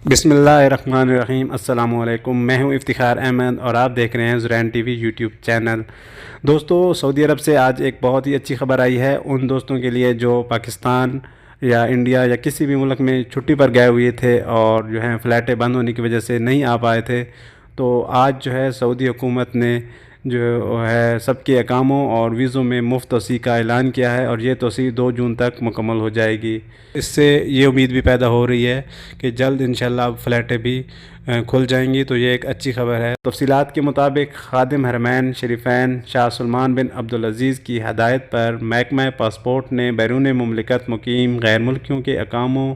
बिस्मिल्लाहिर्रहमानिर्रहीम। अस्सलाम वालेकुम। मैं हूं इफ्तिखार अहमद और आप देख रहे हैं ज़ुरैन टीवी यूट्यूब चैनल। दोस्तों, सऊदी अरब से आज एक बहुत ही अच्छी खबर आई है उन दोस्तों के लिए जो पाकिस्तान या इंडिया या किसी भी मुल्क में छुट्टी पर गए हुए थे और जो है फ़्लाइटें बंद होने की वजह से नहीं आ पाए थे। तो आज जो है सऊदी हुकूमत ने जो है सबके अकामों और वीज़ों में मुफ्त तोसी का ऐलान किया है और ये तोसी 2 जून तक मुकम्मल हो जाएगी। इससे ये उम्मीद भी पैदा हो रही है कि जल्द इंशाल्लाह फ़्लाइटें भी खुल जाएंगी। तो ये एक अच्छी खबर है। तफसीलात के मुताबिक खादिम हरमैन शरीफैन शाह सलमान बिन अब्दुल अज़ीज़ की हदायत पर महकमा पासपोर्ट ने बैरून मुमलिकत मुकीम गैर मुल्कियों के अकामों,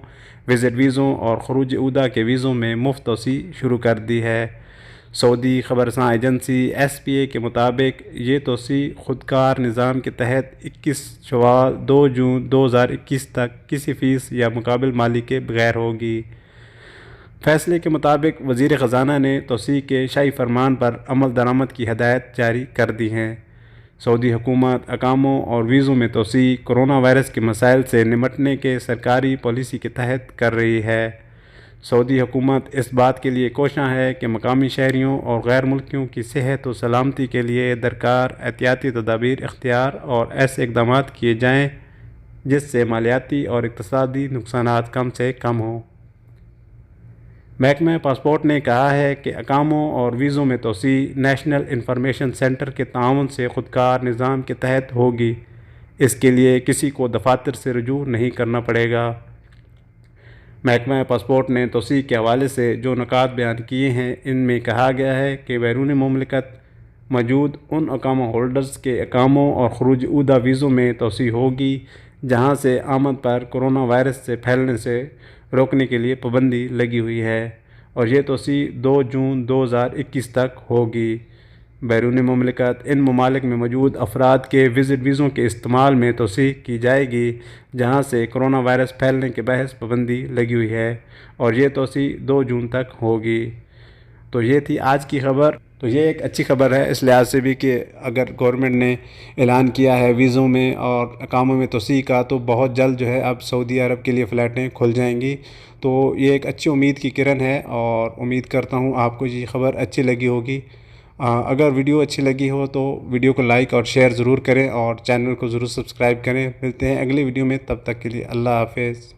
विज़िट वीज़ों और खरूज उदा के वीज़ों में मुफ्त तोसी शुरू कर दी है। सऊदी खबरसां एजेंसी SPA के मुताबिक ये तोसी खुदकार निज़ाम के तहत 21 शवाल 2 जून 2021 तक किसी फ़ीस या मुकाबिल माली के बगैर होगी। फ़ैसले के मुताबिक वज़ीर ख़जाना ने तोसी के शाही फरमान पर अमल दरामद की हदायत जारी कर दी हैं। सऊदी हुकूमत अकामों और वीज़ों में तोसी कोरोना वायरस के मसाइल से निमटने के सरकारी पॉलिसी के तहत कर रही है। सऊदी हुकूमत इस बात के लिए कोशां है कि मकामी शहरियों और गैर मुल्कियों की सेहत और सलामती के लिए दरकार एहतियाती तदाबीर इख्तियार और ऐसे इकदाम किए जाएँ जिससे मालियाती और इक़्तिसादी नुकसानात कम से कम हों। महकमा पासपोर्ट ने कहा है कि अकामों और वीज़ों में तोसी नेशनल इंफॉर्मेशन सेंटर के ताउन से खुदकार निज़ाम के तहत होगी। इसके लिए किसी को दफातर से रुजू नहीं करना पड़ेगा। महकमा पासपोर्ट ने तोसी के हवाले से जो नुकात बयान किए हैं इनमें कहा गया है कि बैरून मुमलिकत मौजूद उन अकामा होल्डर्स के अकामों और खरूज उदा वीज़ों में तोसी होगी जहां से आमद पर कोरोना वायरस से फैलने से रोकने के लिए पाबंदी लगी हुई है और ये तोसी 2 जून 2021 तक होगी। बैरून मुमलिकत इन ममालिक में मौजूद अफराद के विज़िट वीज़ों के इस्तेमाल में तोसी की जाएगी जहां से कोरोना वायरस फैलने के बहस पाबंदी लगी हुई है और ये तोसी 2 जून तक होगी। तो ये थी आज की खबर। तो ये एक अच्छी खबर है इस लिहाज से भी कि अगर गवर्नमेंट ने ऐलान किया है वीज़ों में और अकामों में तोसी का, तो बहुत जल्द जो है अब सऊदी अरब के लिए फ़्लाइटें खुल जाएंगी। तो ये एक अच्छी उम्मीद की किरण है और उम्मीद करता हूँ आपको ये खबर अच्छी लगी होगी। अगर वीडियो अच्छी लगी हो तो वीडियो को लाइक और शेयर ज़रूर करें और चैनल को ज़रूर सब्सक्राइब करें। मिलते हैं अगली वीडियो में, तब तक के लिए अल्लाह हाफ़िज़।